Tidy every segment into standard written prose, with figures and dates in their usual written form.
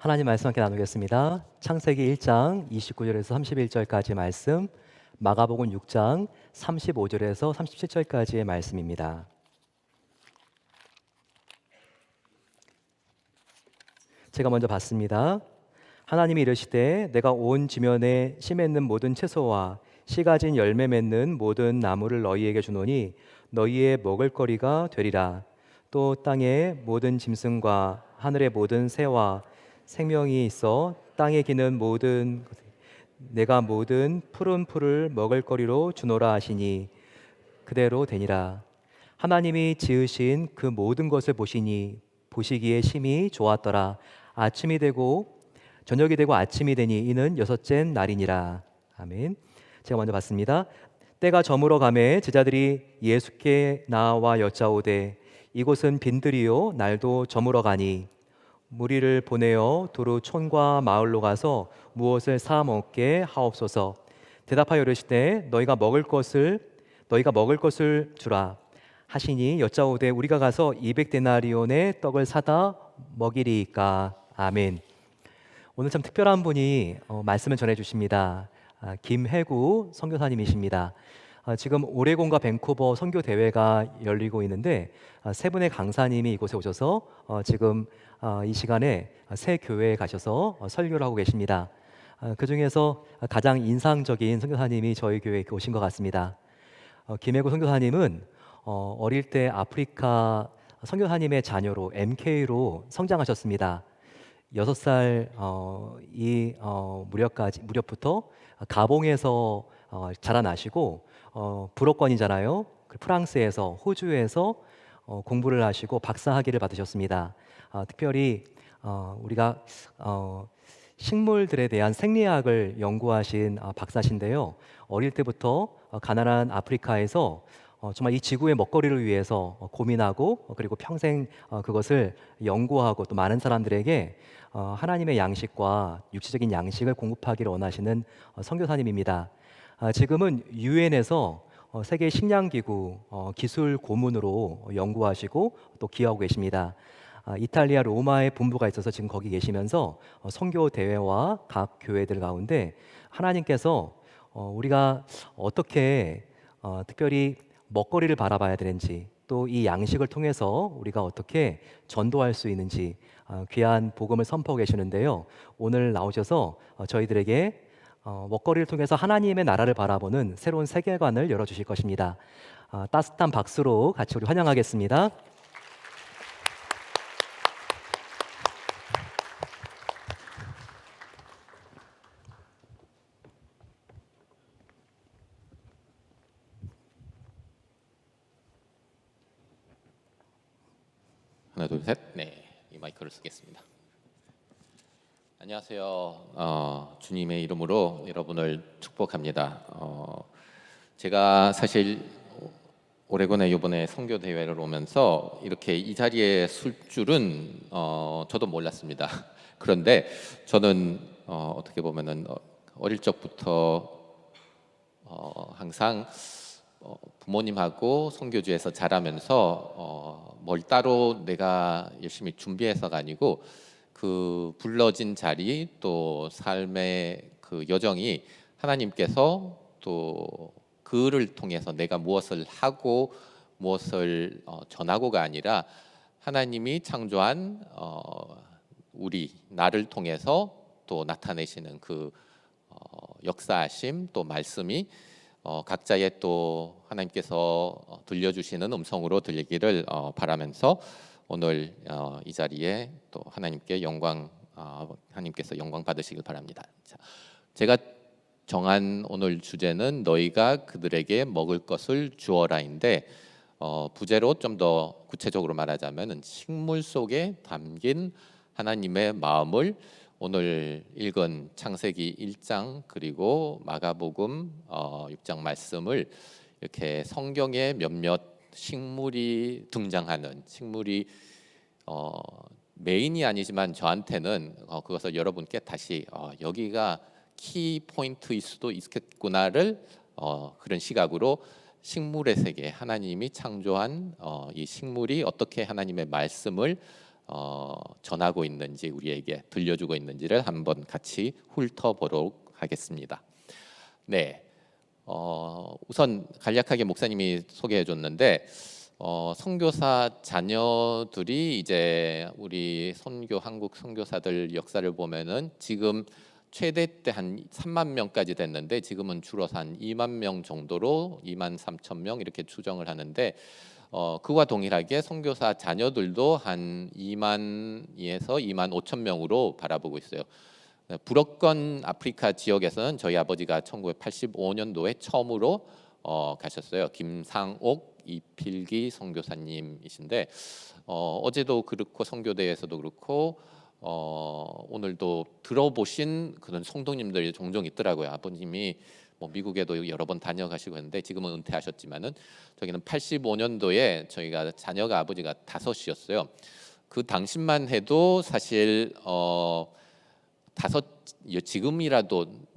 하나님 말씀 함께 나누겠습니다. 창세기 1장 29절에서 31절까지 말씀, 마가복음 6장 35절에서 37절까지의 말씀입니다. 제가 먼저 봤습니다. 하나님이 이르시되 내가 온 지면에 씨 맺는 모든 채소와 씨 가진 열매 맺는 모든 나무를 너희에게 주노니 너희의 먹을거리가 되리라. 또 땅의 모든 짐승과 하늘의 모든 새와 생명이 있어 땅에 기는 모든 내가 모든 푸른 풀을 먹을거리로 주노라 하시니 그대로 되니라. 하나님이 지으신 그 모든 것을 보시니 보시기에 심히 좋았더라. 아침이 되고 저녁이 되고 아침이 되니 이는 여섯째 날이니라. 아멘. 제가 먼저 봤습니다. 때가 저물어 가매 제자들이 예수께 나와 여짜오되 이곳은 빈들이요 날도 저물어 가니 무리를 보내어 두루 촌과 마을로 가서 무엇을 사 먹게 하옵소서. 대답하여 이르시되 너희가 먹을 것을 주라 하시니 여짜오되 우리가 가서 200데나리온의 떡을 사다 먹이리이까. 아멘. 오늘 참 특별한 분이 말씀을 전해 주십니다. 김혜구 선교사님이십니다. 지금 오레곤과 밴쿠버 선교 대회가 열리고 있는데 세 분의 강사님이 이곳에 오셔서 지금 이 시간에 새 교회에 가셔서 설교를 하고 계십니다. 그 중에서 가장 인상적인 선교사님이 저희 교회에 오신 것 같습니다. 김혜구 선교사님은 어릴 때 아프리카 선교사님의 자녀로 MK로 성장하셨습니다. 6살 무렵부터 가봉에서 자라나시고 불어권이잖아요. 프랑스에서 호주에서 공부를 하시고 박사학위를 받으셨습니다. 특별히 우리가 식물들에 대한 생리학을 연구하신 박사신데요. 어릴 때부터 가난한 아프리카에서 정말 이 지구의 먹거리를 위해서 고민하고 그리고 평생 그것을 연구하고 또 많은 사람들에게 하나님의 양식과 육체적인 양식을 공급하기를 원하시는 선교사님입니다. 지금은 유엔에서 세계 식량기구 기술 고문으로 연구하시고 또 기여하고 계십니다. 이탈리아 로마에 본부가 있어서 지금 거기 계시면서 선교 대회와 각 교회들 가운데 하나님께서 우리가 어떻게 특별히 먹거리를 바라봐야 되는지 또 이 양식을 통해서 우리가 어떻게 전도할 수 있는지 귀한 복음을 선포하고 계시는데요. 오늘 나오셔서 저희들에게 먹거리를 통해서 하나님의 나라를 바라보는 새로운 세계관을 열어주실 것입니다. 따뜻한 박수로 같이 우리 환영하겠습니다. 하나 둘 셋. 네, 이 마이크를 쓰겠습니다. 안녕하세요. 주님의 이름으로 여러분을 축복합니다. 제가 사실 오레곤에 이번에 선교 대회를 오면서 이렇게 이 자리에 설 줄은 저도 몰랐습니다. 그런데 저는 어떻게 보면은 어릴 적부터 항상 부모님하고 선교주에서 자라면서 뭘 따로 내가 열심히 준비해서가 아니고 그 불러진 자리 또 삶의 그 여정이 하나님께서 또 그를 통해서 내가 무엇을 하고 무엇을 전하고가 아니라 하나님이 창조한 나를 통해서 또 나타내시는 그 역사하심 또 말씀이 각자의 또 하나님께서 들려주시는 음성으로 들리기를 바라면서 오늘 이 자리에 또 하나님께서 영광 받으시길 바랍니다. 자, 제가 정한 오늘 주제는 너희가 그들에게 먹을 것을 주어라인데 부제로 좀 더 구체적으로 말하자면 식물 속에 담긴 하나님의 마음을 오늘 읽은 창세기 1장 그리고 마가복음 6장 말씀을 이렇게 성경에 몇몇 식물이 등장하는 식물이 메인이 아니지만 저한테는 그것을 여러분께 다시 여기가 키 포인트일 수도 있겠구나를 그런 시각으로 식물의 세계 하나님이 창조한 이 식물이 어떻게 하나님의 말씀을 전하고 있는지 우리에게 들려주고 있는지를 한번 같이 훑어보도록 하겠습니다. 네, 우선 간략하게 목사님이 소개해줬는데 선교사 자녀들이 이제 우리 한국 선교사들 역사를 보면은 지금 최대 때 한 3만 명까지 됐는데 지금은 줄어서 한 2만 명 정도로 2만 3천 명 이렇게 추정을 하는데 그와 동일하게 선교사 자녀들도 한 2만에서 2만 5천 명으로 바라보고 있어요. 불어권 아프리카 지역에서는 저희 아버지가 1985년도에 처음으로 가셨어요. 김상옥 이필기 선교사님이신데 어제도 그렇고 선교대에서도 그렇고 오늘도 들어보신 그런 성도님들이 종종 있더라고요. 아버님이 뭐 미국에도 여러 번 다녀가시고 했는데 지금은 은퇴하셨지만은 저기는 85년도에 저희가 자녀가 아버지가 5이었어요. 그 당시만 해도 사실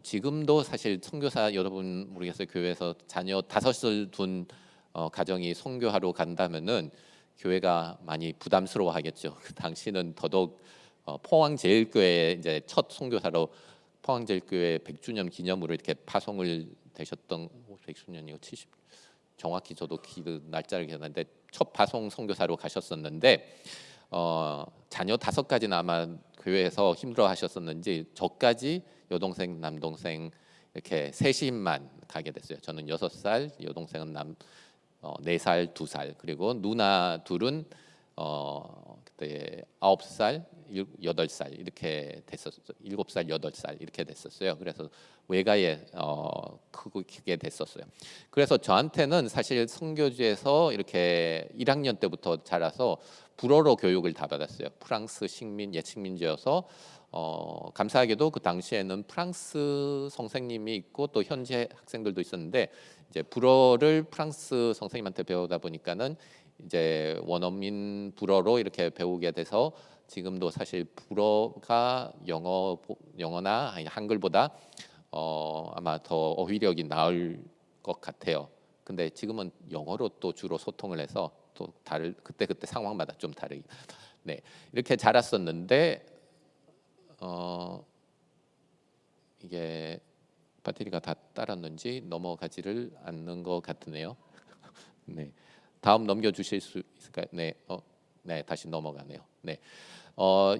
지금도 사실 선교사 여러분 모르겠어요. 교회에서 자녀 5을 둔 가정이 선교하러 간다면은 교회가 많이 부담스러워하겠죠. 그 당시는 더더욱 포항제일교회 이제 첫 선교사로 포항제일교회 100주년 기념으로 이렇게 파송을 되셨던 100주년이고 70 정확히 저도 날짜를 기억하는데 첫 파송 선교사로 가셨었는데 자녀 5까지는 아마 교회에서 힘들어하셨었는지 저까지 여동생 남동생 이렇게 셋이만 가게 됐어요. 저는 6살, 여동생은 4살, 2살 그리고 누나 둘은 그때 9살, 8살 이렇게 됐었어요. 7살, 8살 이렇게 됐었어요. 그래서 외가에 크게 됐었어요. 그래서 저한테는 사실 선교지에서 이렇게 1학년 때부터 자라서 불어로 교육을 다 받았어요. 프랑스 식민 예식민지여서 감사하게도 그 당시에는 프랑스 선생님이 있고 또 현지 학생들도 있었는데 이제 불어를 프랑스 선생님한테 배우다 보니까는 이제 원어민 불어로 이렇게 배우게 돼서 지금도 사실 불어가 영어나 한글보다 아마 더 어휘력이 나을 것 같아요. 근데 지금은 영어로 또 주로 소통을 해서 또 그때 상황마다 좀 다르게 네 이렇게 자랐었는데 이게 배터리가 다 따랐는지 넘어가지를 않는 것 같으네요. 네, 다음 넘겨주실 수 있을까요? 네, 네, 다시 넘어가네요. 네,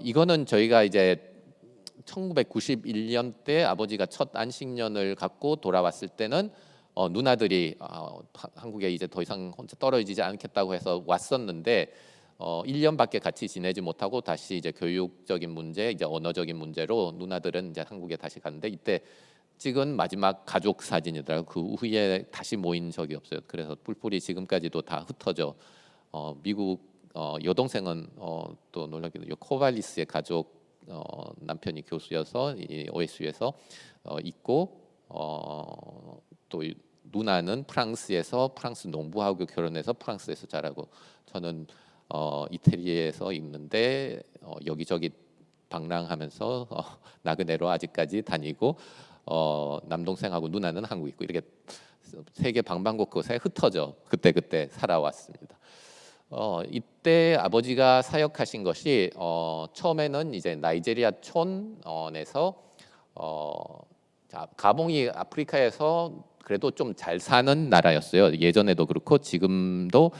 이거는 저희가 이제 1991년 때 아버지가 첫 안식년을 갖고 돌아왔을 때는 누나들이 한국에 이제 더 이상 혼자 떨어지지 않겠다고 해서 왔었는데 1년밖에 같이 지내지 못하고 다시 이제 교육적인 문제, 이제 언어적인 문제로 누나들은 이제 한국에 다시 갔는데 이때 찍은 마지막 가족 사진이더라고요. 그 후에 다시 모인 적이 없어요. 그래서 뿔뿔이 지금까지도 다 흩어져 미국 여동생은 또 놀랍게도 코발리스의 가족 남편이 교수여서 이 OSU에서 있고 또 누나는 프랑스에서 프랑스 농부하고 결혼해서 프랑스에서 자라고 저는 이태리에서 있는데 여기저기 방랑하면서 나그네로 아직까지 다니고 남동생하고 누나는 한국에 있고 이렇게 세계 방방곡곡에 흩어져 그때 살아왔습니다. 이때 아버지가 사역하신 것이 처음에는 이제 나이제리아 촌에서 가봉이 아프리카에서 그래도 좀 잘 사는 나라였어요. 예전에도 그렇고 지금도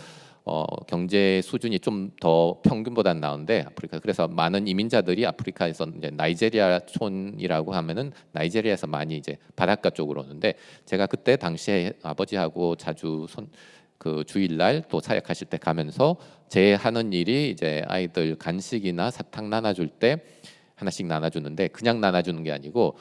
경제 수준이 좀 더 평균보다는 나은데 아프리카 그래서 많은 이민자들이 아프리카에서 이제 나이제리아 촌이라고 하면은 나이제리아에서 많이 이제 바닷가 쪽으로 오는데 제가 그때 당시에 아버지하고 자주 그 주일날 또 사역하실 때 가면서 제 하는 일이 이제 아이들 간식이나 사탕 나눠줄 때 하나씩 나눠주는데 그냥 나눠주는 게 아니고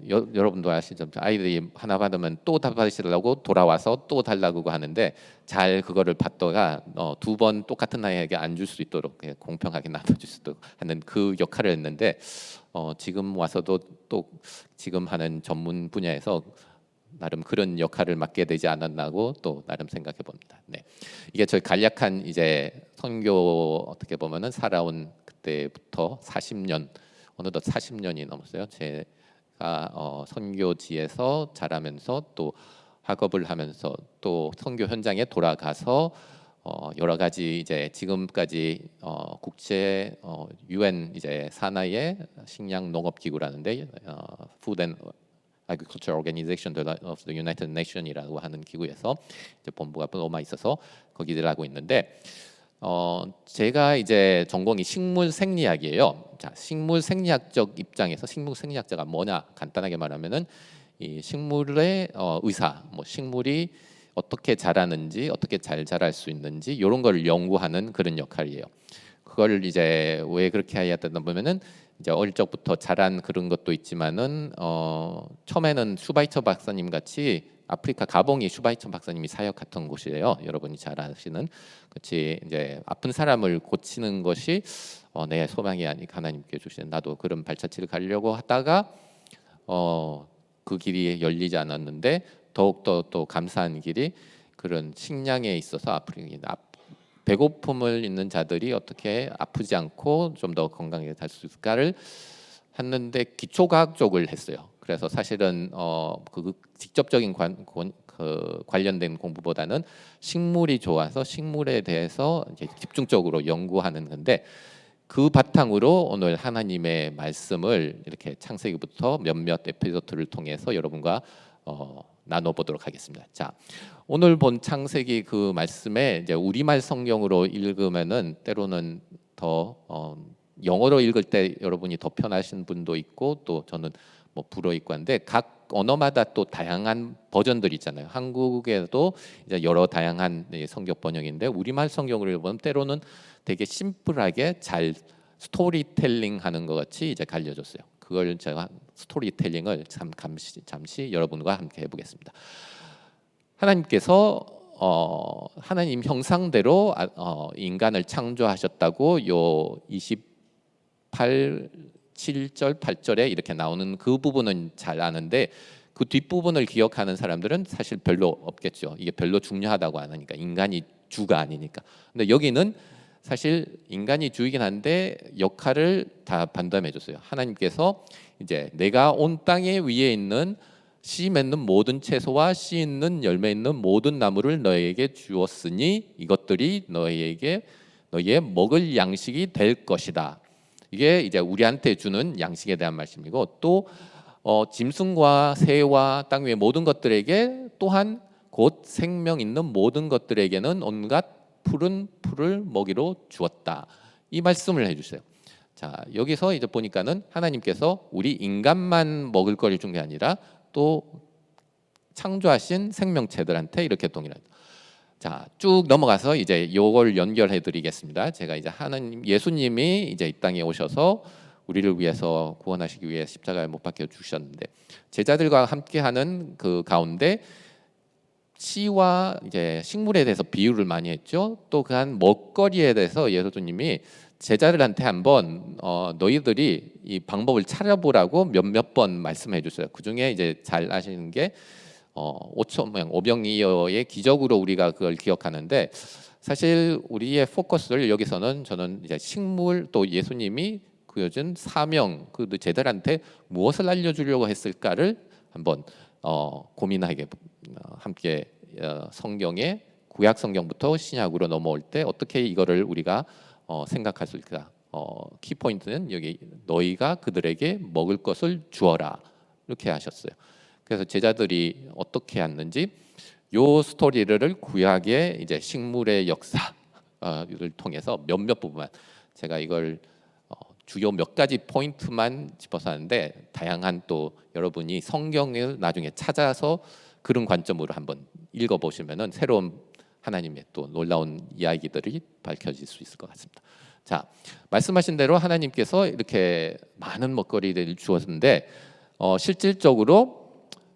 여러분도 아시죠? 아이들이 하나 받으면 또 받으시려고 돌아와서 또 달라고 하는데 잘 그거를 받다가 2번 똑같은 아이에게 안 줄 수 있도록 공평하게 나눠줄 수 있도록 하는 그 역할을 했는데 지금 와서도 또 지금 하는 전문 분야에서 나름 그런 역할을 맡게 되지 않았나고 또 나름 생각해 봅니다. 네, 이게 저희 간략한 이제 선교 어떻게 보면은 살아온 그때부터 40년 어느덧 40년이 넘었어요. 제가 선교지에서 자라면서 또 학업을 하면서 또 선교 현장에 돌아가서 여러 가지 이제 지금까지 국제 UN 이제 산하의 식량 농업 기구라는데 Food and Agriculture Organization of the United Nations이라고 하는 기구에서 이제 본부가 로마 있어서 거기들 하고 있는데 제가 이제 전공이 식물 생리학이에요. 자, 식물 생리학적 입장에서 식물 생리학자가 뭐냐 간단하게 말하면은 이 식물의 의사, 뭐 식물이 어떻게 자라는지, 어떻게 잘 자랄 수 있는지 이런 걸 연구하는 그런 역할이에요. 그걸 이제 왜 그렇게 해야 되나 보면은 이제 어릴 적부터 자란 그런 것도 있지만은 처음에는 슈바이처 박사님 같이 아프리카 가봉이 슈바이처 박사님이 사역했던 곳이에요. 여러분이 잘 아시는 같이 이제 아픈 사람을 고치는 것이 내 소망이 아니까 하나님께 주신 나도 그런 발자취를 가려고 하다가 그 길이 열리지 않았는데 더욱더 또 감사한 길이 그런 식량에 있어서 아프리카 배고픔을 있는 자들이 어떻게 아프지 않고 좀 더 건강하게 살 수 있을까를 했는데 기초과학 쪽을 했어요. 그래서 사실은 그 직접적인 관련된 공부보다는 식물이 좋아서 식물에 대해서 이제 집중적으로 연구하는 건데 그 바탕으로 오늘 하나님의 말씀을 이렇게 창세기부터 몇몇 에피소드를 통해서 여러분과 나눠보도록 하겠습니다. 자, 오늘 본 창세기 그 말씀에 이제 우리말 성경으로 읽으면은 때로는 더 영어로 읽을 때 여러분이 더 편하신 분도 있고 또 저는 뭐 불어 있고 한데 각 언어마다 또 다양한 버전들이 있잖아요. 한국에도 이제 여러 다양한 성경 번역인데 우리말 성경을 읽으면 때로는 되게 심플하게 잘 스토리텔링 하는 것 같이 이제 갈려졌어요. 그걸 제가 스토리텔링을 잠시 여러분과 함께 해보겠습니다. 하나님께서 하나님 형상대로 인간을 창조하셨다고 요 7절 8절에 이렇게 나오는 그 부분은 잘 아는데 그 뒷부분을 기억하는 사람들은 사실 별로 없겠죠. 이게 별로 중요하다고 안 하니까 인간이 주가 아니니까. 근데 여기는 사실 인간이 주이긴 한데 역할을 다 반담해 줬어요. 하나님께서 이제 내가 온 땅에 위에 있는 씨 맺는 모든 채소와 씨 있는 열매 있는 모든 나무를 너희에게 주었으니 이것들이 너희의 먹을 양식이 될 것이다. 이게 이제 우리한테 주는 양식에 대한 말씀이고 또 짐승과 새와 땅 위의 모든 것들에게 또한 곧 생명 있는 모든 것들에게는 온갖 푸른 풀을 먹이로 주었다. 이 말씀을 해주세요. 자, 여기서 이제 보니까는 하나님께서 우리 인간만 먹을 거를 준 게 아니라 또 창조하신 생명체들한테 이렇게 동일하다. 자, 쭉 넘어가서 이제 요걸 연결해 드리겠습니다. 제가 이제 하나님 예수님이 이제 이 땅에 오셔서 우리를 위해서 구원하시기 위해 십자가에 못 박혀 주셨는데 제자들과 함께하는 그 가운데 씨와 이제 식물에 대해서 비유를 많이 했죠. 또 그 한 먹거리에 대해서 예수님이 제자들한테 한번 너희들이 이 방법을 찾아보라고 몇몇 번 말씀해 줬어요. 그 중에 이제 잘 아시는 게 5천 명 오병이어의 기적으로 우리가 그걸 기억하는데 사실 우리의 포커스를 여기서는 저는 이제 식물 또 예수님이 그여준 사명 그 제자들한테 무엇을 알려주려고 했을까를 한번 고민하게 함께 성경의 구약 성경부터 신약으로 넘어올 때 어떻게 이거를 우리가 생각할 수 있을까? 키포인트는 여기 너희가 그들에게 먹을 것을 주어라 이렇게 하셨어요. 그래서 제자들이 어떻게 했는지 요 스토리를 구약의 이제 식물의 역사를 통해서 몇몇 부분만 제가 이걸 주요 몇 가지 포인트만 짚어서 하는데 다양한 또 여러분이 성경을 나중에 찾아서 그런 관점으로 한번 읽어보시면은 새로운 하나님의 또 놀라운 이야기들이 밝혀질 수 있을 것 같습니다. 자, 말씀하신 대로 하나님께서 이렇게 많은 먹거리를 주었는데 실질적으로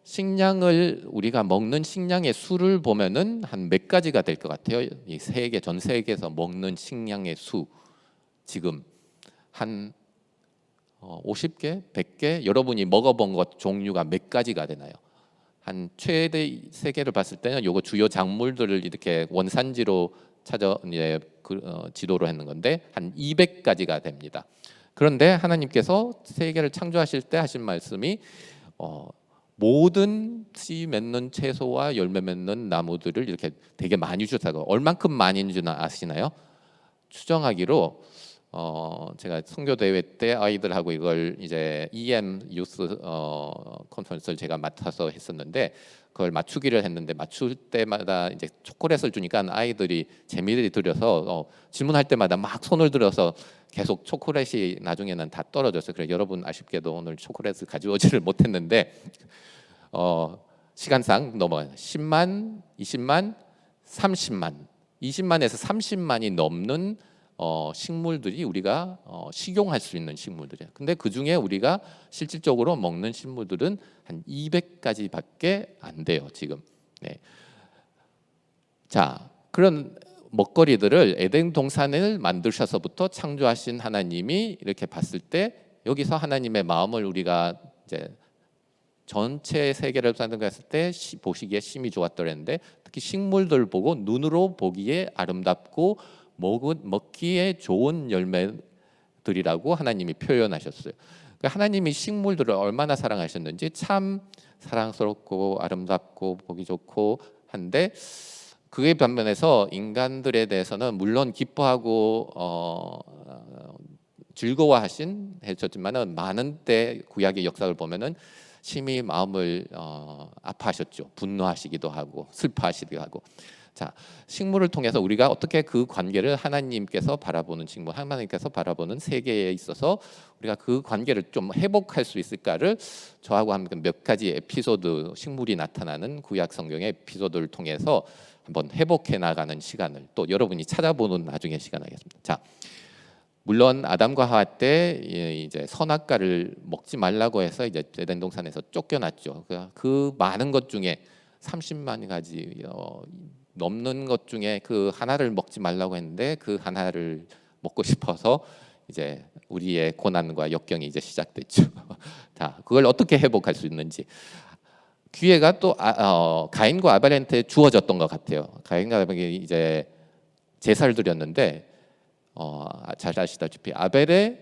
식량을 우리가 먹는 식량의 수를 보면은 한 몇 가지가 될 것 같아요. 이 전 세계에서 먹는 식량의 수 지금 한 50개, 100개 여러분이 먹어본 것 종류가 몇 가지가 되나요? 한 최대 세계를 봤을 때는 요거 주요 작물들을 이렇게 원산지로 찾아 이제 지도로 했는 건데 한 200가지가 됩니다. 그런데 하나님께서 세계를 창조하실 때 하신 말씀이 모든 씨 맺는 채소와 열매 맺는 나무들을 이렇게 되게 많이 주셨다고. 얼만큼 많이인지는 아시나요? 추정하기로 제가 선교 대회 때 아이들하고 이걸 이제 EM 유스 컨퍼런스를 제가 맡아서 했었는데 그걸 맞추기를 했는데 맞출 때마다 이제 초콜릿을 주니까 아이들이 재미를 들여서 질문할 때마다 막 손을 들어서 계속 초콜릿이 나중에는 다 떨어졌어요. 그래서 여러분 아쉽게도 오늘 초콜릿을 가져오지를 못했는데 시간상 넘어요. 10만, 20만, 30만, 20만에서 30만이 넘는 식물들이 우리가 식용할 수 있는 식물들이에요. 근데 그 중에 우리가 실질적으로 먹는 식물들은 한 200가지밖에 안 돼요, 지금. 네. 자, 그런 먹거리들을 에덴 동산을 만드셔서부터 창조하신 하나님이 이렇게 봤을 때 여기서 하나님의 마음을 우리가 이제 전체 세계를 생각했을 때 보시기에 심히 좋았더랬는데 특히 식물들 보고 눈으로 보기에 아름답고 먹기에 좋은 열매들이라고 하나님이 표현하셨어요. 그러니까 하나님이 식물들을 얼마나 사랑하셨는지 참 사랑스럽고 아름답고 보기 좋고 한데 그에 반면에서 인간들에 대해서는 물론 기뻐하고 즐거워하신 했었지만은 많은 때 구약의 역사를 보면은 심히 마음을 아파하셨죠. 분노하시기도 하고 슬퍼하시기도 하고. 자, 식물을 통해서 우리가 어떻게 그 관계를 하나님께서 바라보는 식물, 하나님께서 바라보는 세계에 있어서 우리가 그 관계를 좀 회복할 수 있을까를 저하고 함께 몇 가지 에피소드, 식물이 나타나는 구약 성경의 에피소드를 통해서 한번 회복해 나가는 시간을 또 여러분이 찾아보는 나중에 시간 하겠습니다. 자, 물론 아담과 하와 때 이제 선악과를 먹지 말라고 해서 이제 에덴 동산에서 쫓겨났죠. 그 많은 것 중에 30만 가지 넘는 것 중에 그 하나를 먹지 말라고 했는데 그 하나를 먹고 싶어서 이제 우리의 고난과 역경이 이제 시작됐죠. 자, 그걸 어떻게 회복할 수 있는지 기회가 또 가인과 아벨한테 주어졌던 것 같아요. 가인과 아벨이 이제 제사를 드렸는데 잘 아시다시피 아벨의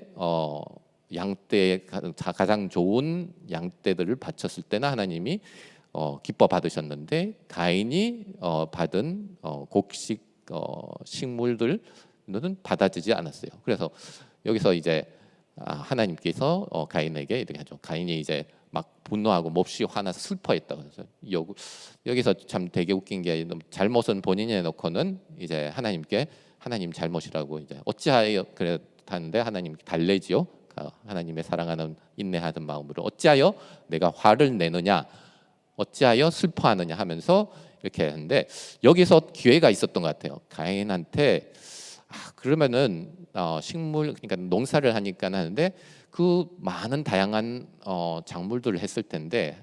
양떼 가장 좋은 양떼들을 바쳤을 때는 하나님이 기뻐 받으셨는데 가인이 받은 곡식 식물들은 받아지지 않았어요. 그래서 여기서 이제 하나님께서 가인에게 이렇게 하죠. 가인이 이제 막 분노하고 몹시 화나서 슬퍼했다. 그래서 여기서 참 되게 웃긴 게 잘못은 본인이 해놓고는 이제 하나님께 하나님 잘못이라고 이제 어찌하여 그랬다는데 하나님 달래지요. 하나님의 사랑하는 인내하는 마음으로 어찌하여 내가 화를 내느냐, 어찌하여 슬퍼하느냐 하면서 이렇게 했는데 여기서 기회가 있었던 것 같아요. 가인한테 그러면은 식물 그러니까 농사를 하니까 하는데 그 많은 다양한 작물들을 했을 텐데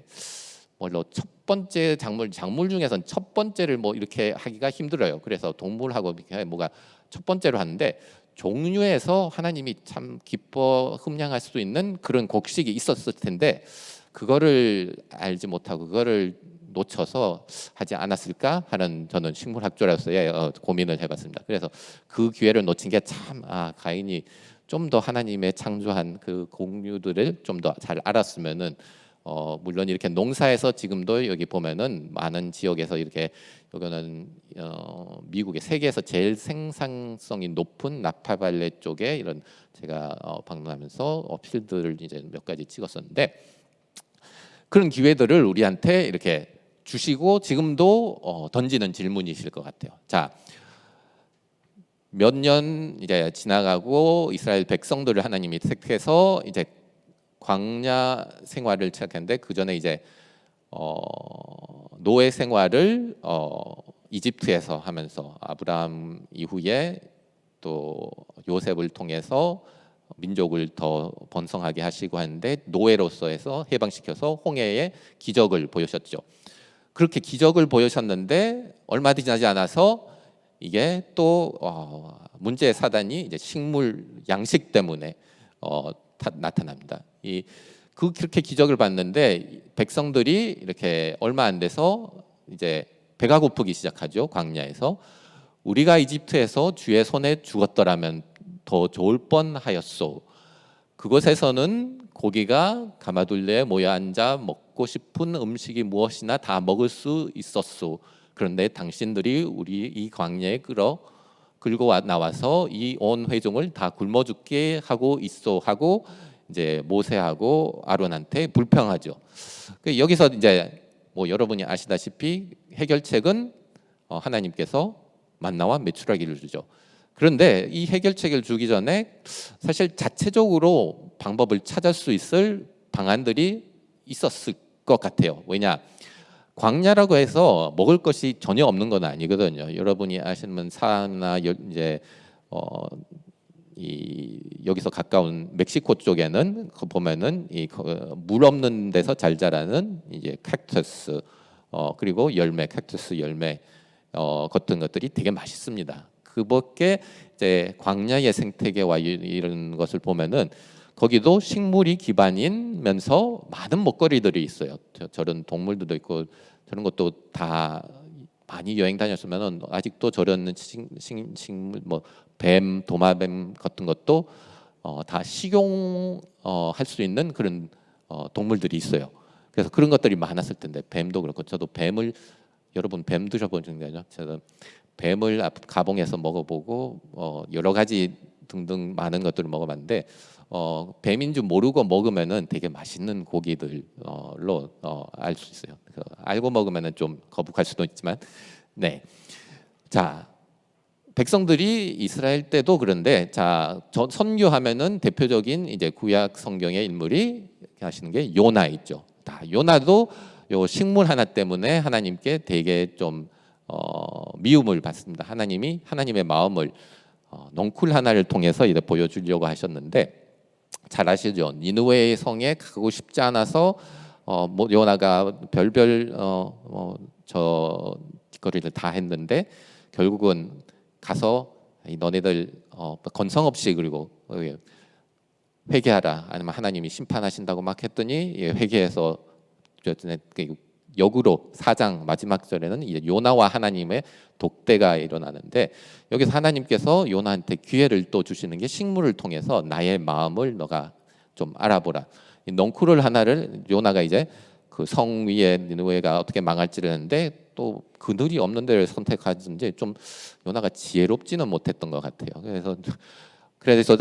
물론 첫 번째 작물 중에서는 첫 번째를 뭐 이렇게 하기가 힘들어요. 그래서 동물하고 이렇게 뭐가 첫 번째로 하는데 종류에서 하나님이 참 기뻐 흠냥할 수 있는 그런 곡식이 있었을 텐데 그거를 알지 못하고 그거를 놓쳐서 하지 않았을까 하는 저는 식물학조로서의 고민을 해봤습니다. 그래서 그 기회를 놓친 게 참 가인이 좀 더 하나님의 창조한 그 공유들을 좀 더 잘 알았으면은 물론 이렇게 농사에서 지금도 여기 보면은 많은 지역에서 이렇게 여기는 미국의 세계에서 제일 생산성이 높은 나파발레 쪽에 이런 제가 방문하면서 필드를 이제 몇 가지 찍었었는데 그런 기회들을 우리한테 이렇게 주시고 지금도 던지는 질문이실 것 같아요. 자, 몇 년 이제 지나가고 이스라엘 백성들을 하나님이 택해서 이제 광야 생활을 시작했는데 그 전에 이제 노예 생활을 이집트에서 하면서 아브라함 이후에 또 요셉을 통해서 민족을 더 번성하게 하시고 하는데 노예로서 해서 해방시켜서 홍해의 기적을 보여셨죠. 그렇게 기적을 보여셨는데 얼마 지나지 않아서 이게 또 문제의 사단이 이제 식물 양식 때문에 나타납니다. 그렇게 기적을 봤는데 백성들이 이렇게 얼마 안 돼서 이제 배가 고프기 시작하죠. 광야에서 우리가 이집트에서 주의 손에 죽었더라면 더 좋을 뻔하였소. 그곳에서는 고기가 가마둘레에 모여 앉아 먹고 싶은 음식이 무엇이나 다 먹을 수 있었소. 그런데 당신들이 우리 이 광야에 끌고 나와서 이 온 회중을 다 굶어 죽게 하고 있소 하고 이제 모세하고 아론한테 불평하죠. 여기서 이제 뭐 여러분이 아시다시피 해결책은 하나님께서 만나와 메추라기를 주죠. 그런데 이 해결책을 주기 전에 사실 자체적으로 방법을 찾을 수 있을 방안들이 있었을 것 같아요. 왜냐? 광야라고 해서 먹을 것이 전혀 없는 건 아니거든요. 여러분이 아시는 사나 이제 여기서 가까운 멕시코 쪽에는 보면은 물 없는 데서 잘 자라는 이제 칵투스 그리고 열매, 칵투스 열매 같은 것들이 되게 맛있습니다. 그밖에 이제 광야의 생태계와 이런 것을 보면은 거기도 식물이 기반이면서 많은 먹거리들이 있어요. 저런 동물들도 있고 저런 것도 다 많이 여행 다녔으면은 아직도 저런 식물 뭐 뱀, 도마뱀 같은 것도 다 식용할 수 있는 그런 동물들이 있어요. 그래서 그런 것들이 많았을 텐데 뱀도 그렇고 저도 뱀을 여러분 뱀 드셔본 적 있나요? 저는 뱀을 가봉에서 먹어보고 여러 가지 등등 많은 것들을 먹어봤는데 뱀인 줄 모르고 먹으면은 되게 맛있는 고기들로 알 수 있어요. 알고 먹으면은 좀 거북할 수도 있지만, 네. 자, 백성들이 이스라엘 때도 그런데 자 선교하면은 대표적인 이제 구약 성경의 인물이 하시는 게 요나 있죠. 다 요나도 요 식물 하나 때문에 하나님께 되게 좀 미움을 받습니다. 하나님이 하나님의 마음을 넝쿨 하나를 통해서 이제 보여주려고 하셨는데 잘 아시죠? 니느웨의 성에 가고 싶지 않아서 뭐 요나가 별별 저 거리를 다 했는데 결국은 가서 너네들 건성 없이 그리고 회개하라 아니면 하나님이 심판하신다고 막 했더니 회개해서 역으로 4장 마지막 절에는 이제 요나와 하나님의 독대가 일어나는데 여기서 하나님께서 요나한테 기회를 또 주시는 게 식물을 통해서 나의 마음을 너가 좀 알아보라. 이 넝쿨을 하나를 요나가 이제 그 성 위에 니느웨가 어떻게 망할지를 했는데 또 그늘이 없는 데를 선택하든지 좀 요나가 지혜롭지는 못했던 것 같아요. 그래서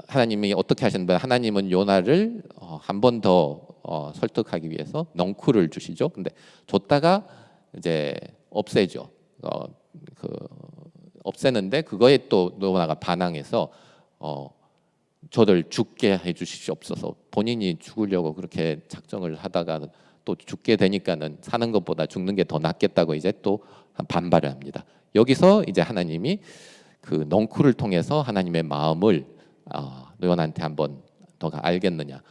하나님이 어떻게 하셨는데 하나님은 요나를 한 번 더 설득하기 위해서 넝쿨을 주시죠. 근데 줬다가 이제 없애죠. 없애는데 그거에 또 요나가 반항해서 저를 죽게 해주시옵소서. 본인이 죽으려고 그렇게 작정을 하다가 또 죽게 되니까는 사는 것보다 죽는 게 더 낫겠다고 이제 또 반발을 합니다. 여기서 이제 하나님이 그 넝쿨을 통해서 하나님의 마음을 요나한테 한번 너가 알겠느냐?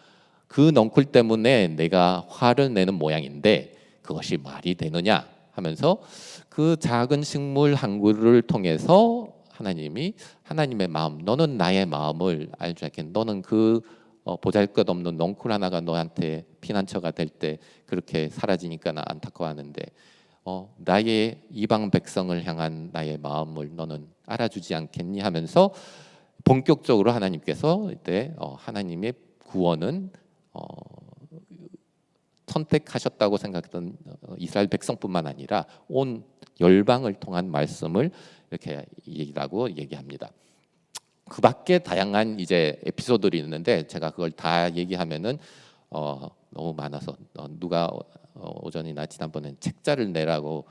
그 넝쿨 때문에 내가 화를 내는 모양인데 그것이 말이 되느냐? 하면서 그 작은 식물 한 그루를 통해서 하나님이 하나님의 마음, 너는 나의 마음을 알지 않겠? 너는 그 보잘것없는 넝쿨 하나가 너한테 피난처가 될 때 그렇게 사라지니까 나 안타까워하는데 나의 이방 백성을 향한 나의 마음을 너는 알아주지 않겠니 하면서 본격적으로 하나님께서 이때 하나님의 구원은 선택하셨다고 생각했던 이스라엘 백성뿐만 아니라 온 열방을 통한 말씀을 이렇게 얘기합니다. 그 밖에 다양한 이제 에피소드들이 있는데 제가 그걸 다 얘기하면은 너무 많아서 누가 오전이나 지난번에 책자를 내라고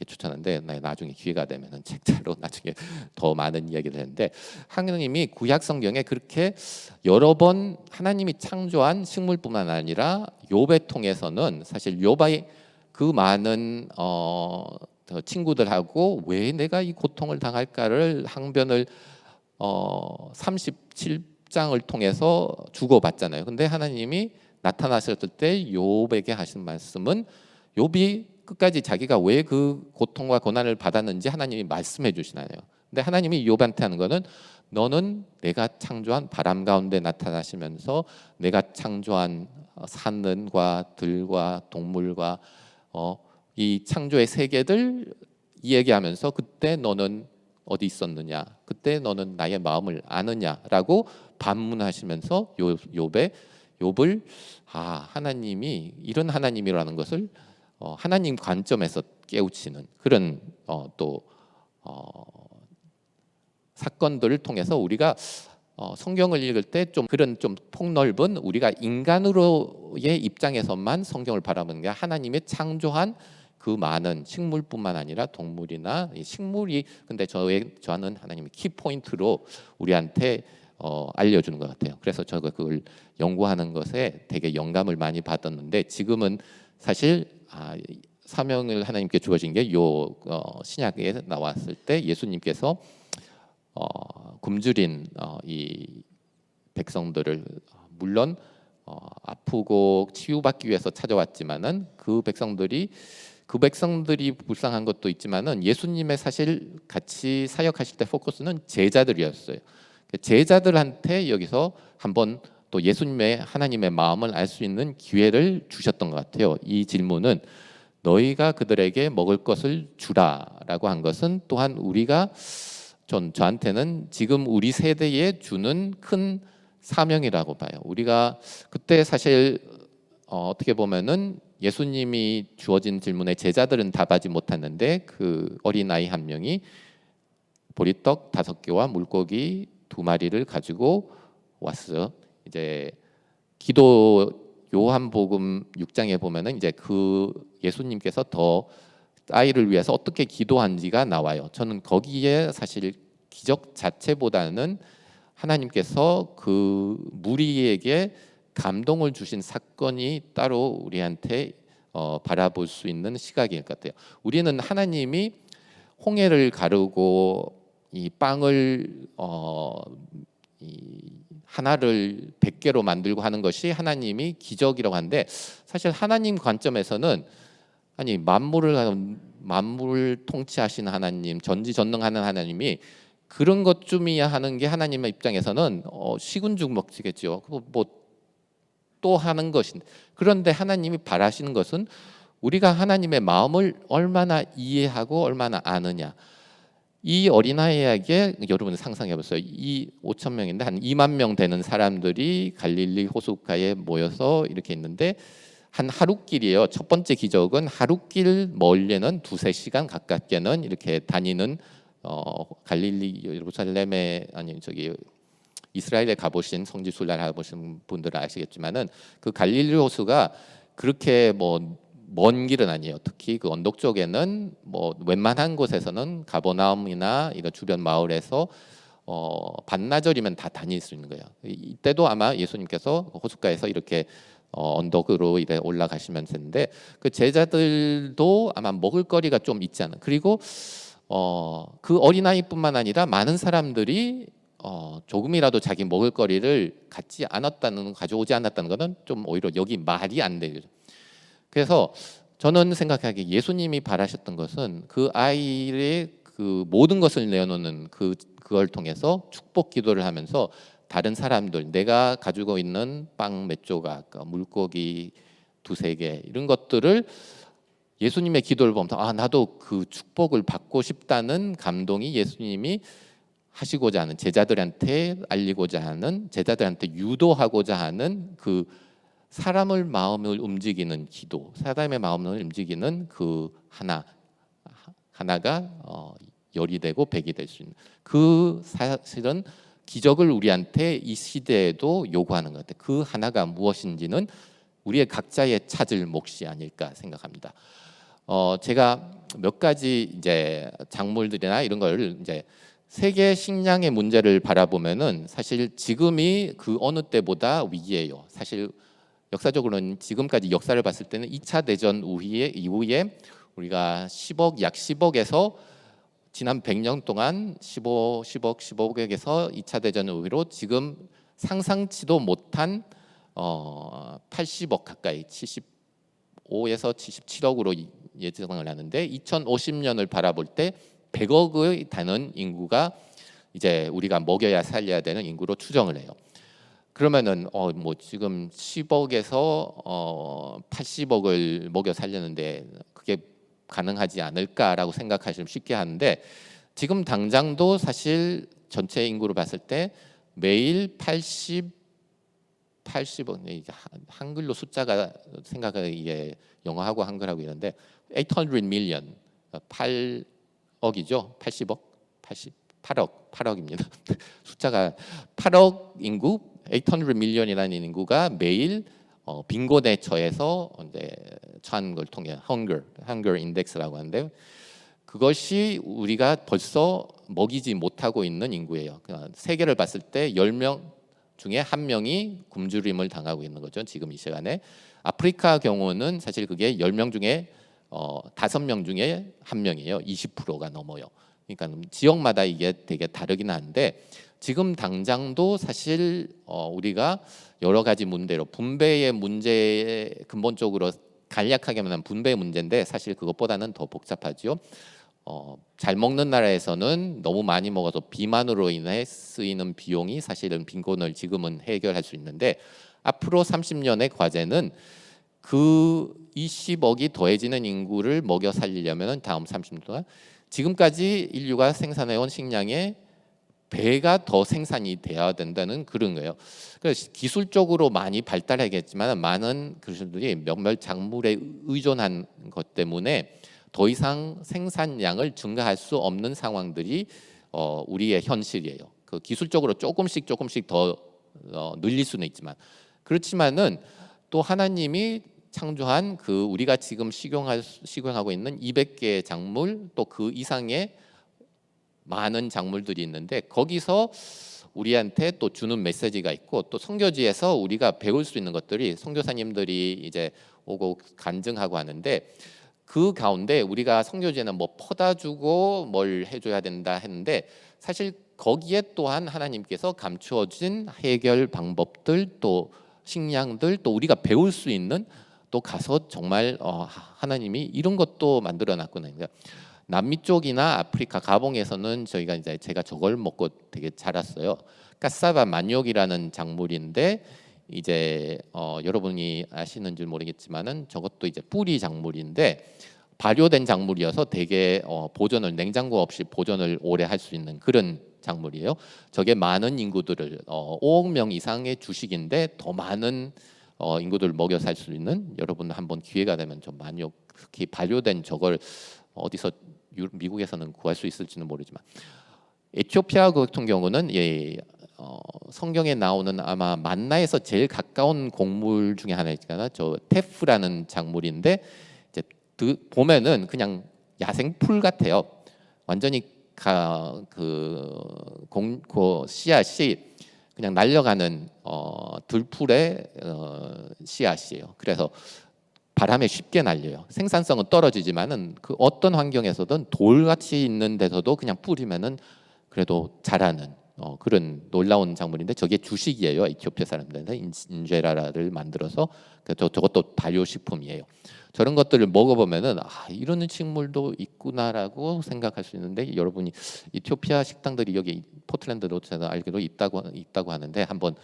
추천하는데 나중에 기회가 되면은 책자로 나중에 더 많은 이야기를 했는데 하나님이 구약 성경에 그렇게 여러 번 하나님이 창조한 식물뿐만 아니라 욥에 통해서는 사실 욥의 그 많은 친구들하고 왜 내가 이 고통을 당할까를 항변을 37장을 통해서 주고받잖아요. 근데 하나님이 나타나셨을 때 욥에게 하신 말씀은 욥이 끝까지 자기가 왜 그 고통과 고난을 받았는지 하나님이 말씀해 주시나요. 근데 하나님이 욥한테 하는 거는 너는 내가 창조한 바람 가운데 나타나시면서 내가 창조한 산과 들과 동물과 이 창조의 세계들 이야기하면서 그때 너는 어디 있었느냐? 그때 너는 나의 마음을 아느냐라고 반문하시면서 욥을 하나님이 이런 하나님이라는 것을 하나님 관점에서 깨우치는 그런 또 사건들을 통해서 우리가 성경을 읽을 때 좀 그런 좀 폭넓은 우리가 인간으로의 입장에서만 성경을 바라보는 게 하나님의 창조한 그 많은 식물뿐만 아니라 동물이나 이 식물이 근데 저는 하나님의 키포인트로 우리한테 알려주는 것 같아요. 그래서 저가 그걸 연구하는 것에 되게 영감을 많이 받았는데 지금은 사실 사명을 하나님께 주어진 게 신약에 나왔을 때 예수님께서 굶주린 이 백성들을 물론 아프고 치유받기 위해서 찾아왔지만은 그 백성들이 불쌍한 것도 있지만은 예수님의 사실 같이 사역하실 때 포커스는 제자들이었어요. 제자들한테 여기서 한번 또 예수님의 하나님의 마음을 알 수 있는 기회를 주셨던 것 같아요. 이 질문은 너희가 그들에게 먹을 것을 주라라고 한 것은 또한 우리가 저한테는 지금 우리 세대에 주는 큰 사명이라고 봐요. 우리가 그때 사실 어떻게 보면은 예수님이 주어진 질문에 제자들은 답하지 못했는데 그 어린아이 한 명이 보리떡 5개와 물고기 2마리를 가지고 왔어요. 이제 기도 요한복음 6장에 보면은 이제 그 예수님께서 더 아이를 위해서 어떻게 기도한지가 나와요. 저는 거기에 사실 기적 자체보다는 하나님께서 그 무리에게 감동을 주신 사건이 따로 우리한테 바라볼 수 있는 시각일 것 같아요. 우리는 하나님이 홍해를 가르고 이 빵을 이 하나를 100개로 만들고 하는 것이 하나님이 기적이라고 하는데 사실 하나님 관점에서는 아니 만물을 통치하시는 하나님, 전지전능하는 하나님이 그런 것쯤이야 하는 게 하나님의 입장에서는 시군죽먹지겠죠. 뭐 또 하는 것인데 그런데 하나님이 바라시는 것은 우리가 하나님의 마음을 얼마나 이해하고 얼마나 아느냐. 이 어린아이에게 여러분 상상해 보세요. 이 5천 명인데 한 2만 명 되는 사람들이 갈릴리 호숫가에 모여서 이렇게 있는데 한 하루길이에요. 첫 번째 기적은 하루길 멀리는 2-3시간 가깝게는 이렇게 다니는 갈릴리 예루살렘에 이스라엘에 가보신 성지순례를 해보신 분들은 아시겠지만은 그 갈릴리 호수가 그렇게 먼 길은 아니에요. 특히 그 언덕 쪽에는 웬만한 곳에서는 가버나움이나 이런 주변 마을에서 반나절이면 다 다닐 수 있는 거예요. 이때도 아마 예수님께서 호숫가에서 이렇게 언덕으로 이래 올라가시면서 했는데 그 제자들도 아마 먹을 거리가 좀 있지 않아. 그리고 그 어린아이뿐만 아니라 많은 사람들이 조금이라도 자기 먹을 거리를 가져오지 않았다는 것은 좀 오히려 여기 말이 안 되죠. 그래서 저는 생각하기에 예수님이 바라셨던 것은 그 아이의 그 모든 것을 내어놓는 그걸 통해서 축복 기도를 하면서 다른 사람들 내가 가지고 있는 빵 몇 조각, 물고기 2-3개 이런 것들을 예수님의 기도를 보면서 나도 그 축복을 받고 싶다는 감동이 예수님이 하시고자 하는 제자들한테 알리고자 하는 제자들한테 유도하고자 하는 그 사람의 마음을 움직이는 기도, 사람의 마음을 움직이는 그 하나가 열이 되고 백이 될 수 있는 그 사실은 기적을 우리한테 이 시대에도 요구하는 것 같아요. 그 하나가 무엇인지는 우리의 각자의 찾을 몫이 아닐까 생각합니다. 제가 몇 가지 이제 작물들이나 이런 걸 이제 세계 식량의 문제를 바라보면은 사실 지금이 그 어느 때보다 위기예요. 사실 역사적으로는 지금까지 역사를 봤을 때는 2차 대전 이후에 우리가 약 10억에서 지난 100년 동안 10억에서 2차 대전 이후로 지금 상상치도 못한 80억 가까이 75에서 77억으로 예상을 하는데 2050년을 바라볼 때 100억의 되는 인구가 이제 우리가 먹여야 살려야 되는 인구로 추정을 해요. 그러면은 지금 10억에서 80억을 먹여 살렸는데 그게 가능하지 않을까라고 생각하시면 쉽게 하는데 지금 당장도 사실 전체 인구로 봤을 때 매일 80억, 이제 한글로 숫자가 생각을 이게 영어하고 한글하고 이런데 800 million 8억이죠. 80억, 8억입니다. 숫자가 8억 인구, 800 million이라는 인구가 매일 빈곤에 처해서 이제 처한 걸 통해 hunger index라고 하는데 그것이 우리가 벌써 먹이지 못하고 있는 인구예요. 그러니까 세계를 봤을 때 10명 중에 1명이 굶주림을 당하고 있는 거죠. 지금 이 시간에. 아프리카 경우는 사실 그게 10명 중에 5명 중에 1명이에요. 20%가 넘어요. 그러니까 지역마다 이게 되게 다르긴 한데 지금 당장도 사실 우리가 여러 가지 문제로 분배의 문제 근본적으로 간략하게 말하면 분배의 문제인데 사실 그것보다는 더 복잡하죠. 잘 먹는 나라에서는 너무 많이 먹어서 비만으로 인해 쓰이는 비용이 사실은 빈곤을 지금은 해결할 수 있는데 앞으로 30년의 과제는 그 20억이 더해지는 인구를 먹여 살리려면 다음 30년 동안 지금까지 인류가 생산해온 식량의 배가 더 생산이 돼야 된다는 그런 거예요. 그래서 기술적으로 많이 발달하겠지만 많은 그들이 몇몇 작물에 의존한 것 때문에 더 이상 생산량을 증가할 수 없는 상황들이 우리의 현실이에요. 그 기술적으로 조금씩 더 늘릴 수는 있지만 그렇지만은 또 하나님이 창조한 그 우리가 지금 식용하고 있는 200개의 작물 또 그 이상의 많은 작물들이 있는데 거기서 우리한테 또 주는 메시지가 있고 또 선교지에서 우리가 배울 수 있는 것들이 선교사님들이 이제 오고 간증하고 하는데 그 가운데 우리가 선교지에는 뭐 퍼다 주고 뭘 해줘야 된다 했는데 사실 거기에 또한 하나님께서 감추어진 해결 방법들 또 식량들 또 우리가 배울 수 있는 또 가서 정말 하나님이 이런 것도 만들어 놨구나. 남미 쪽이나 아프리카 가봉에서는 저희가 이제 제가 저걸 먹고 되게 자랐어요. 카사바 만욕이라는 작물인데 이제 여러분이 아시는 줄 모르겠지만은 저것도 이제 뿌리 작물인데 발효된 작물이어서 되게 보존을 냉장고 없이 보존을 오래 할 수 있는 그런 작물이에요. 저게 많은 인구들을 5억 명 이상의 주식인데 더 많은 인구들을 먹여 살 수 있는 여러분 한번 기회가 되면 좀 만욕 특히 발효된 저걸 어디서 미국에서는 구할 수 있을지는 모르지만 에티오피아 같은 경우는 성경에 나오는 아마 만나에서 제일 가까운 곡물 중에 하나이잖아요. 저 테프라는 작물인데 이제 보면은 그냥 야생풀 같아요. 완전히 그 씨앗이 그냥 날려가는 들풀의 씨앗이에요. 그래서 바람에 쉽게 날려요. 생산성은 떨어지지만은 그 어떤 환경에서든 돌같이 있는 데서도 그냥 뿌리면은 그래도 자라는 그런 놀라운 작물인데 저게 주식이에요. 에티오피아 사람들한테 인제라를 만들어서 저것도 발효식품이에요. 저런 것들을 먹어보면은 이런 식물도 있구나라고 생각할 수 있는데 여러분이 에티오피아 식당들이 여기 포틀랜드 로드에서 알기로 있다고 하는데 한번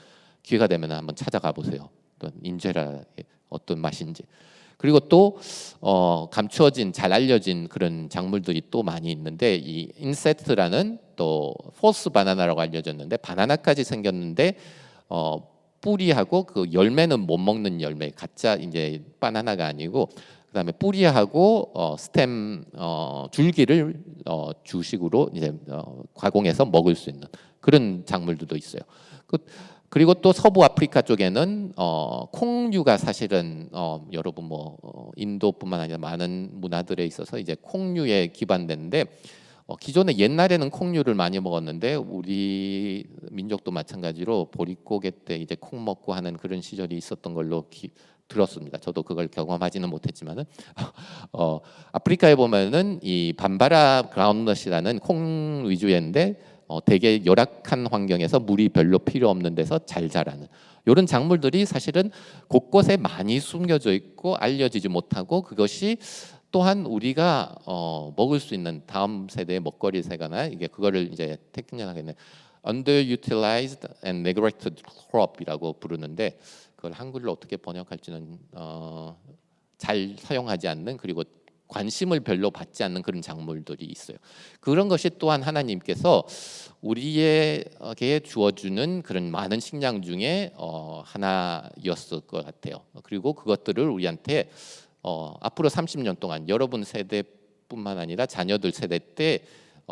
기회가 되면 한번 찾아가 보세요. 또 인제라의 어떤 맛인지. 그리고 또 감추어진 잘 알려진 그런 작물들이 또 많이 있는데 이 인세트라는 또 포스 바나나라고 알려졌는데 바나나까지 생겼는데 뿌리하고 그 열매는 못 먹는 열매 가짜 이제 바나나가 아니고 그다음에 뿌리하고 스템 줄기를 주식으로 이제 가공해서 먹을 수 있는 그런 작물들도 있어요. 그리고 또 서부 아프리카 쪽에는 콩류가 사실은 여러분 뭐 인도뿐만 아니라 많은 문화들에 있어서 이제 콩류에 기반되는데 기존에 옛날에는 콩류를 많이 먹었는데 우리 민족도 마찬가지로 보릿고개 때 이제 콩 먹고 하는 그런 시절이 있었던 걸로 들었습니다. 저도 그걸 경험하지는 못했지만은 아프리카에 보면은 이 밤바라 그라운드넛이라는 콩 위주인데 되게 열악한 환경에서 물이 별로 필요 없는 데서 잘 자라는 이런 작물들이 사실은 곳곳에 많이 숨겨져 있고 알려지지 못하고 그것이 또한 우리가 먹을 수 있는 다음 세대의 먹거리 세가나 이게 그거를 이제 테크닉하게는 underutilized and neglected crop이라고 부르는데 그걸 한글로 어떻게 번역할지는 잘 사용하지 않는 그리고 관심을 별로 받지 않는 그런 작물들이 있어요. 그런 것이 또한 하나님께서 우리에게 주어주는 그런 많은 식량 중에 하나였을 것 같아요. 그리고 그것들을 우리한테 앞으로 30년 동안 여러분 세대뿐만 아니라 자녀들 세대 때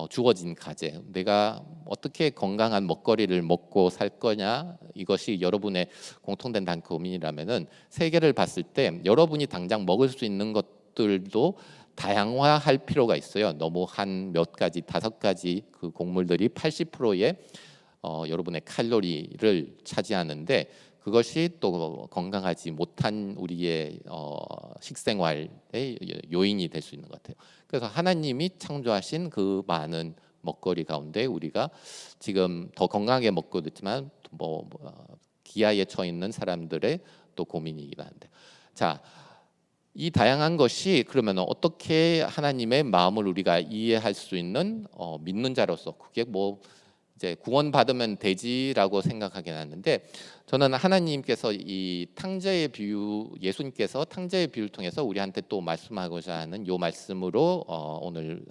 주어진 과제, 내가 어떻게 건강한 먹거리를 먹고 살 거냐, 이것이 여러분의 공통된 단 고민이라면은 세계를 봤을 때 여러분이 당장 먹을 수 있는 것들도 다양화할 필요가 있어요. 너무 한 몇 가지, 5가지 그 곡물들이 80%의 여러분의 칼로리를 차지하는데, 그것이 또 건강하지 못한 우리의 식생활의 요인이 될 수 있는 것 같아요. 그래서 하나님이 창조하신 그 많은 먹거리 가운데 우리가 지금 더 건강하게 먹고 있지만 기아에 처해 있는 사람들의 또 고민이긴 한데, 자, 이 다양한 것이 그러면 어떻게 하나님의 마음을 우리가 이해할 수 있는 믿는 자로서, 그게 뭐 이제 구원받으면 되지라고 생각하긴 하는데, 저는 하나님께서 이 탕자의 비유, 예수님께서 탕자의 비유를 통해서 우리한테 또 말씀하고자 하는 요 말씀으로 오늘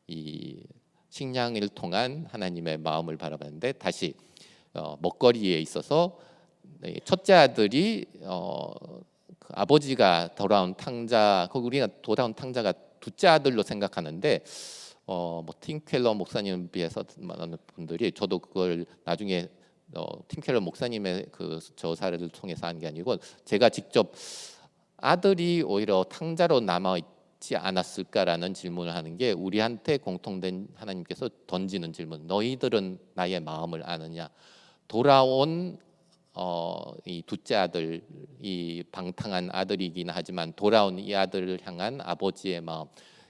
이 식량을 통한 하나님의 마음을 바라봤는데, 다시 먹거리에 있어서 첫째 아들이 그 아버지가 돌아온 탕자, 우리가 돌아온 탕자가 둘째 아들로 생각하는데, 뭐 팀켈러 목사님 비해서 많은 분들이, 저도 그걸 나중에 팀켈러 목사님의 그 저사를 통해서 한 게 아니고 제가 직접 아들이 오히려 탕자로 남아 있지 않았을까라는 질문을 하는 게 우리한테 공통된 하나님께서 던지는 질문. 너희들은 나의 마음을 아느냐? 돌아온 이 둘째 아들, 이 방탕한 아들이긴 하지만 돌아온 이 아들을 향한 아버지의 마음,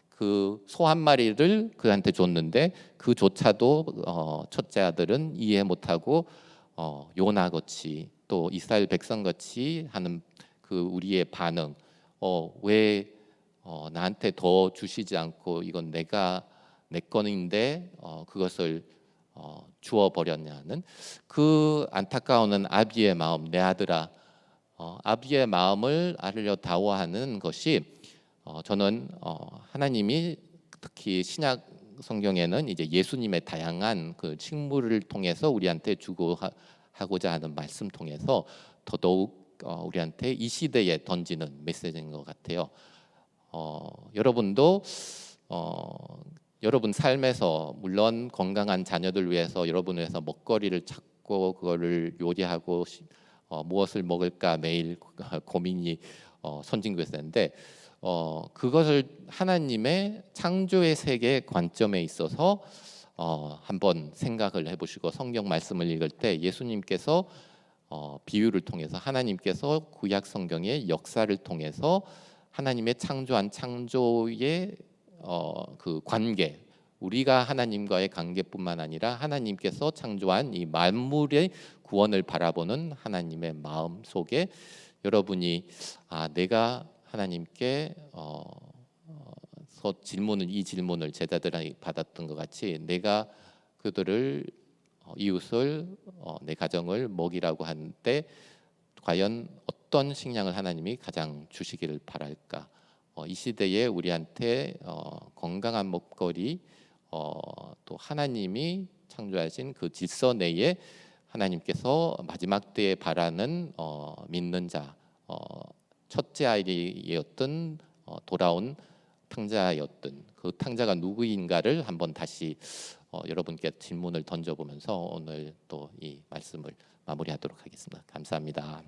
그 소 한 마리를 그한테 줬는데 그조차도 첫째 아들은 이해 못하고 요나같이 또 이스라엘 백성같이 하는 그 우리의 반응, 왜 나한테 더 주시지 않고 이건 내 건인데 그것을 주어 버렸냐는 그 안타까운 아비의 마음, 내 아들아, 아비의 마음을 아르려 다워하는 것이 저는 하나님이 특히 신약 성경에는 이제 예수님의 다양한 그 식물을 통해서 우리한테 주고 하고자 하는 말씀 통해서 더더욱 우리한테 이 시대에 던지는 메시지인 것 같아요. 여러분도 여러분 삶에서 물론 건강한 자녀들 위해서 여러분을 위해서 먹거리를 찾고 그거를 요리하고 무엇을 먹을까 매일 고민이 선진교회인데, 그것을 하나님의 창조의 세계 관점에 있어서 한번 생각을 해보시고, 성경 말씀을 읽을 때 예수님께서 비유를 통해서, 하나님께서 구약 성경의 역사를 통해서 하나님의 창조한 창조의 그 관계, 우리가 하나님과의 관계뿐만 아니라 하나님께서 창조한 이 만물의 구원을 바라보는 하나님의 마음 속에 여러분이 내가 하나님께 이 질문을 제자들이 받았던 것 같이, 내가 그들을 이웃을 내 가정을 먹이라고 하는데 과연 어떤 식량을 하나님이 가장 주시기를 바랄까? 이 시대에 우리한테 건강한 먹거리, 또 하나님이 창조하신 그 질서 내에 하나님께서 마지막 때에 바라는 믿는 자, 첫째 아이였던 돌아온 탕자였던 그 탕자가 누구인가를 한번 다시 여러분께 질문을 던져보면서 오늘 또 이 말씀을 마무리하도록 하겠습니다. 감사합니다.